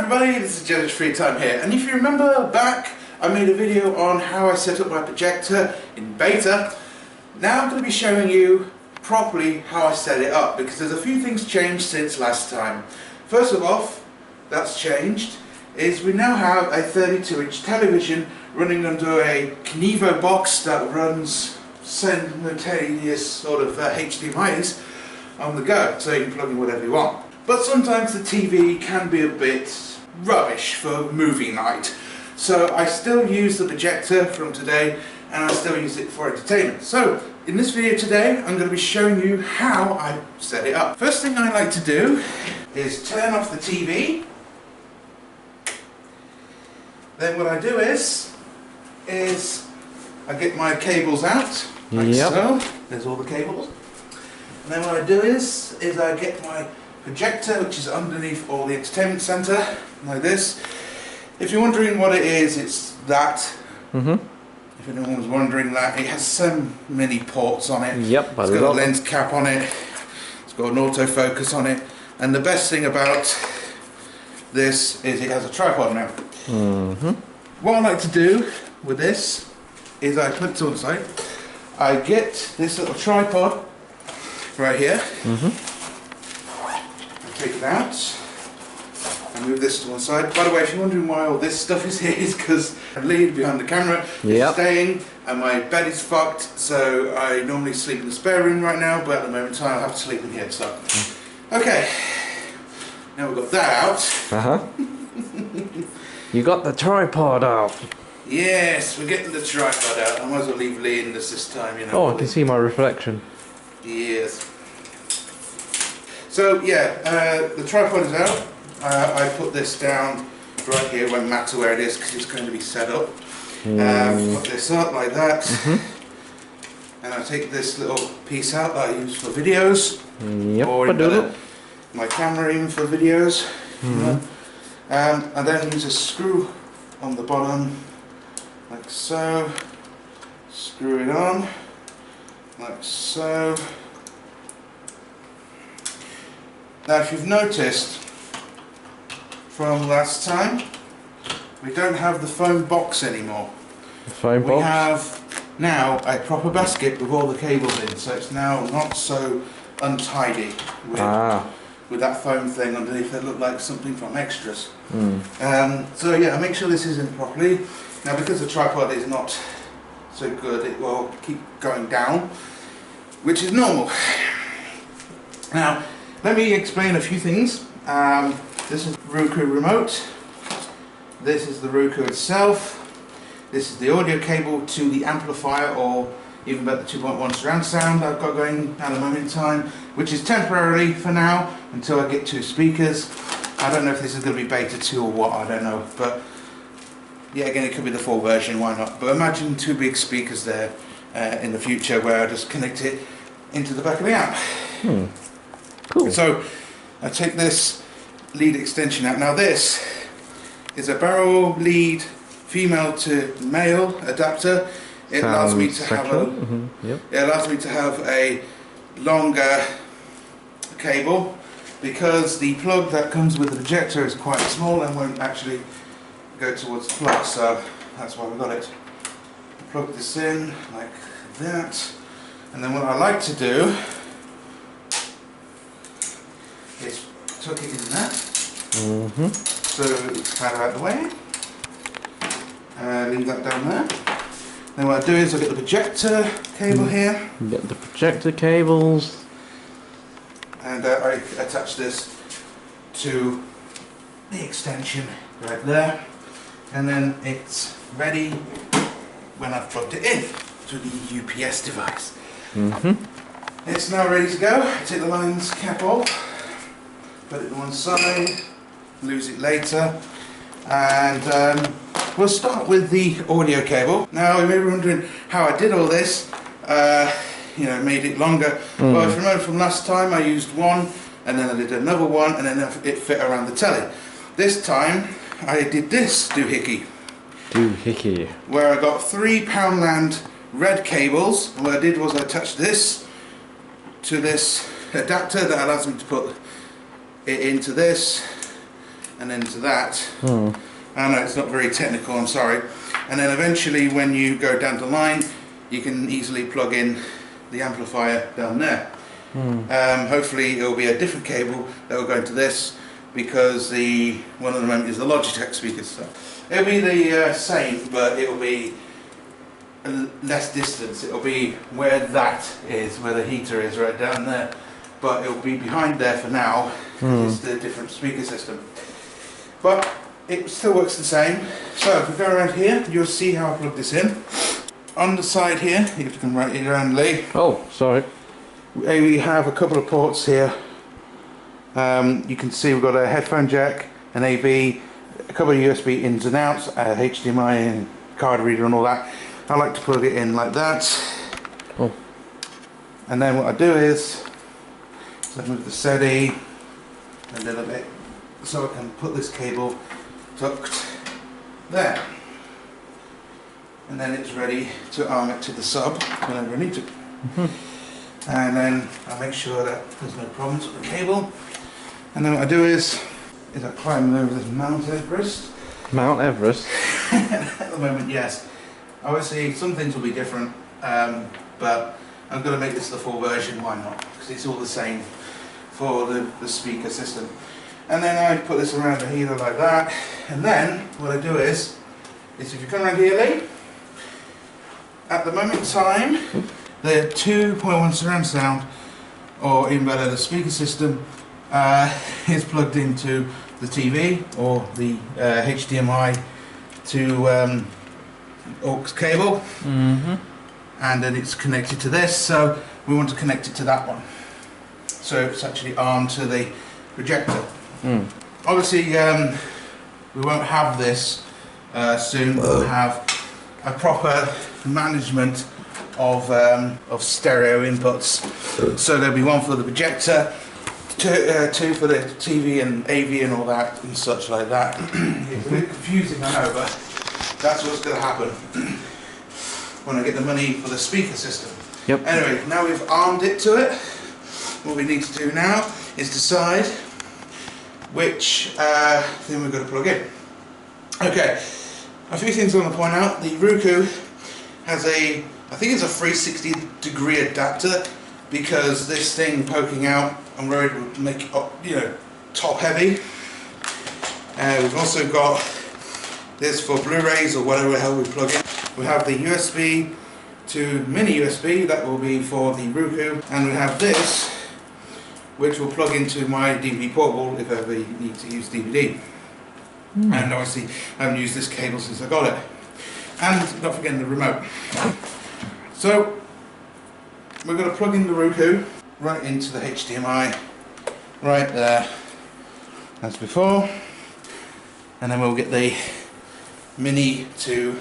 everybody, this is Jennifer Free Time here, and if you remember back, I made a video on how I set up my projector in beta. Now I'm going to be showing you properly how I set it up, because there's a few things changed since last time. First of all, that's changed, is we now have a 32-inch television running under a Kenevo box that runs simultaneous sort of HDMIs on the go, so you can plug in whatever you want. But sometimes the TV can be a bit rubbish for movie night, so I still use the projector from today, and I still use it for entertainment. So in this video today I'm going to be showing you how I set it up. First thing I like to do is turn off the TV. Then what I do is I get my cables out, like so. There's all the cables. And then what I do is I get my projector, which is underneath all the entertainment centre, like this. If you're wondering what it is, it's that. If anyone was wondering that, it has so many ports on it. It's got a lens cap on it, it's got an autofocus on it, and the best thing about this is it has a tripod now. What I like to do with this is I put it to one side, I get this little tripod right here, take it out and move this to one side. By the way, if you're wondering why all this stuff is here, is because I lead behind the camera, it's staying, and my bed is fucked, so I normally sleep in the spare room right now, but at the moment in time I have to sleep in here, so. Okay, now we've got that out. You got the tripod out. Yes, we're getting the tripod out. I might as well leave Lee in this time, you know. Oh, I can see my reflection. Yes. So yeah, the tripod is out. I put this down right here. It won't matter where it is because it's going to be set up. Put this up like that, and I take this little piece out that I use for videos, or my camera even for videos. You know? And then use a screw on the bottom, like so. Screw it on, like so. Now, if you've noticed from last time, we don't have the foam box anymore. The foam box? We have now a proper basket with all the cables in, so it's now not so untidy with that foam thing underneath that looked like something from Extras. So yeah, make sure this is in properly. Now, because the tripod is not so good, it will keep going down, which is normal. Now, let me explain a few things. This is the Roku remote. This is the Roku itself. This is the audio cable to the amplifier, or even better, 2.1 surround sound I've got going at the moment in time, which is temporarily for now until I get 2 speakers. I don't know if this is going to be beta 2 or what, I don't know. But yeah, again, it could be the full version, why not? But imagine 2 big speakers there in the future where I just connect it into the back of the amp. Cool. So I take this lead extension out. Now this is a barrel lead female to male adapter. It allows me to have it allows me to have a longer cable, because the plug that comes with the projector is quite small and won't actually go towards the plug, so that's why we got it. Plug this in like that, and then what I like to do is tuck it in there, so it's kind of out of the way, leave that down there. Then what I do is I get the projector cable here. You get the projector cables, and I attach this to the extension right there, and then it's ready when I've plugged it in to the UPS device. It's now ready to go. I take the lines cap off, put it to one side, lose it later, and we'll start with the audio cable. Now, you may be wondering how I did all this, you know, made it longer. Well, if you remember from last time, I used one, and then I did another one, and then it fit around the telly. This time, I did this doohickey. Where I got 3 Poundland red cables, and what I did was I attached this to this adapter that allows me to put it into this, and then to that. I know it's not very technical, I'm sorry. And then eventually when you go down the line, you can easily plug in the amplifier down there. Hopefully it will be a different cable that will go into this, because the one at the moment is the Logitech speakers. So it'll be the same, but it will be less distance. It will be where that is, where the heater is, right down there. But it will be behind there for now. It's the different speaker system. But it still works the same. So if we go around here, you'll see how I plug this in. On the side here, you have to come right around, Lee. Oh, sorry. We have a couple of ports here. You can see we've got a headphone jack, an AV, a couple of USB ins and outs, a HDMI and card reader and all that. I like to plug it in like that. Oh. And then what I do is I move the SETI a little bit so I can put this cable tucked there. And then it's ready to arm it to the sub whenever I need to. And then I make sure that there's no problems with the cable. And then what I do is I climb over this Mount Everest. Mount Everest? At the moment, yes. Obviously, some things will be different, but I'm going to make this the full version, why not? Because it's all the same for the speaker system. And then I put this around the heater like that. And then what I do is if you come around here, Lee, at the moment in time, the 2.1 surround sound, or even better, the speaker system, is plugged into the TV or the HDMI to aux cable, and then it's connected to this, so we want to connect it to that one. So it's actually armed to the projector. Obviously, we won't have this soon. We'll have a proper management of stereo inputs. So there'll be one for the projector, two for the TV and AV and all that and such like that. It's a bit confusing, I know, but that's what's going to happen when I get the money for the speaker system. Yep. Anyway, now we've armed it to it, what we need to do now is decide which thing we're going to plug in. Okay, a few things I want to point out. The Roku has I think it's a 360 degree adapter, because this thing poking out, I'm worried will make it, top heavy. We've also got this for Blu-rays or whatever the hell we plug in. We have the USB to mini USB, that will be for the Roku, and we have this, which will plug into my DVD portable if ever you need to use DVD. And obviously I haven't used this cable since I got it. And not forgetting the remote. So we're going to plug in the Roku right into the HDMI right there as before, and then we'll get the mini to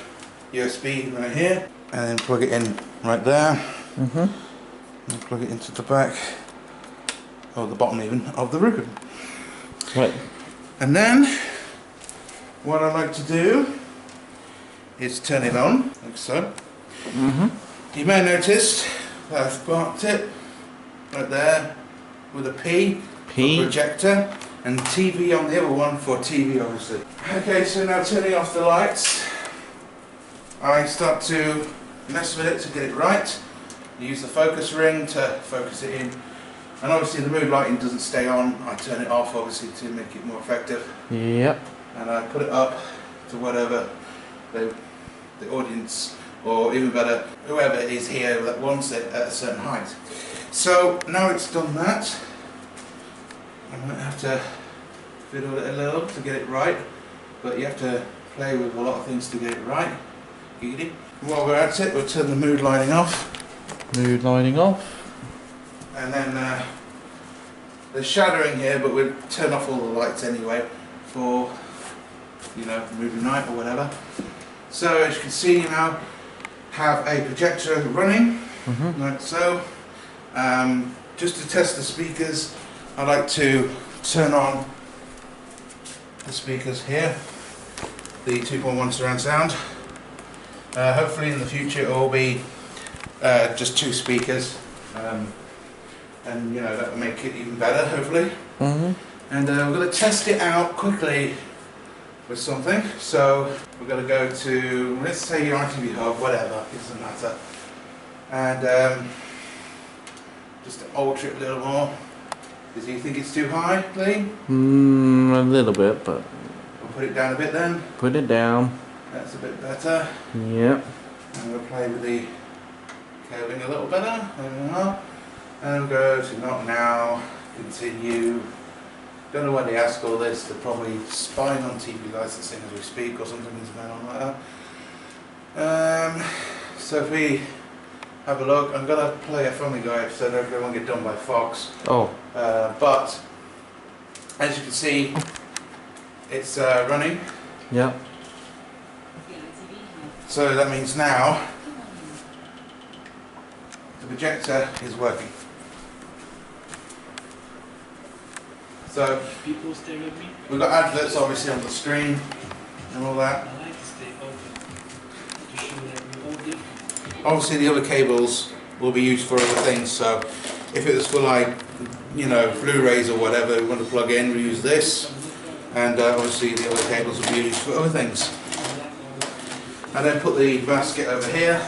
USB right here, and then plug it in right there, and plug it into the back, or the bottom even, of the Roku. Right. And then what I like to do is turn it on, like so. You may have noticed that I've marked it right there with a P for projector, and TV on the other one for TV, obviously. Okay, so now turning off the lights, I start to mess with it to get it right. Use the focus ring to focus it in, and obviously the mood lighting doesn't stay on. I turn it off, obviously, to make it more effective. Yep. And I put it up to whatever the audience, or even better, whoever is here that wants it at a certain height. So now it's done that, I'm going to have to fiddle it a little to get it right, but you have to play with a lot of things to get it right. While we're at it, we'll turn the mood lighting off. Mood lighting off. And then there's shadowing here, but we'll turn off all the lights anyway for, movie night or whatever. So as you can see, you now have a projector running, like so. Just to test the speakers, I like to turn on the speakers here, the 2.1 surround sound. Hopefully in the future it will be just two speakers, and that will make it even better, hopefully. And we're going to test it out quickly with something. So we're going to go to, let's say your ITV hub, whatever, it doesn't matter. And just alter it a little more. Do you think it's too high, Lee? A little bit, but... We'll put it down a bit then. Put it down. That's a bit better. Yep. And we'll play with the cabling a little better. There we are. And we'll go to not now, continue. Don't know why they ask all this. They're probably spying on TV licensing as we speak or something is going on like that. So if we have a look, I'm going to play a Family Guy episode. Hopefully it won't get done by Fox. Oh. But as you can see, it's running. Yep. So that means now the projector is working. So we've got adverts obviously on the screen and all that. Obviously the other cables will be used for other things, so if it was for like, you know, Blu-rays or whatever we want to plug in, we use this, and obviously the other cables will be used for other things. And then put the basket over here,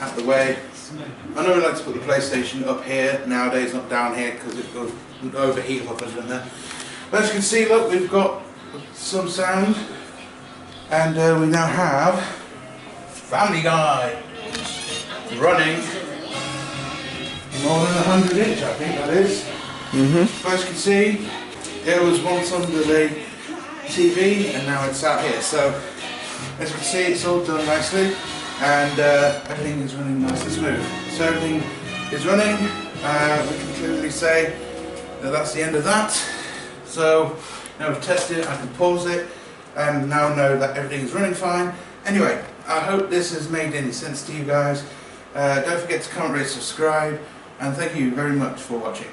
out the way. I know we like to put the PlayStation up here nowadays, not down here, because it will overheat if I put it in there. But as you can see, look, we've got some sound, and we now have Family Guy running more than 100 inch, I think that is. But as you can see, it was once under the TV, and now it's out here. So as you can see, it's all done nicely, and everything is running nice and smooth. So everything is running. We can clearly say that that's the end of that. So now we've tested it, I can pause it, and now know that everything is running fine. Anyway, I hope this has made any sense to you guys. Don't forget to comment, rate, subscribe, and thank you very much for watching.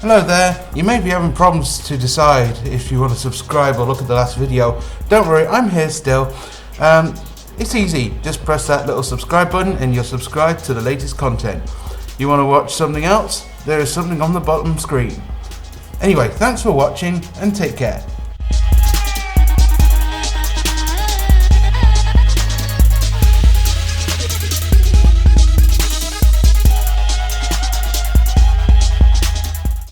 Hello there, you may be having problems to decide if you want to subscribe or look at the last video. Don't worry, I'm here still. It's easy, just press that little subscribe button and you're subscribed to the latest content. You want to watch something else? There is something on the bottom screen. Anyway, thanks for watching and take care.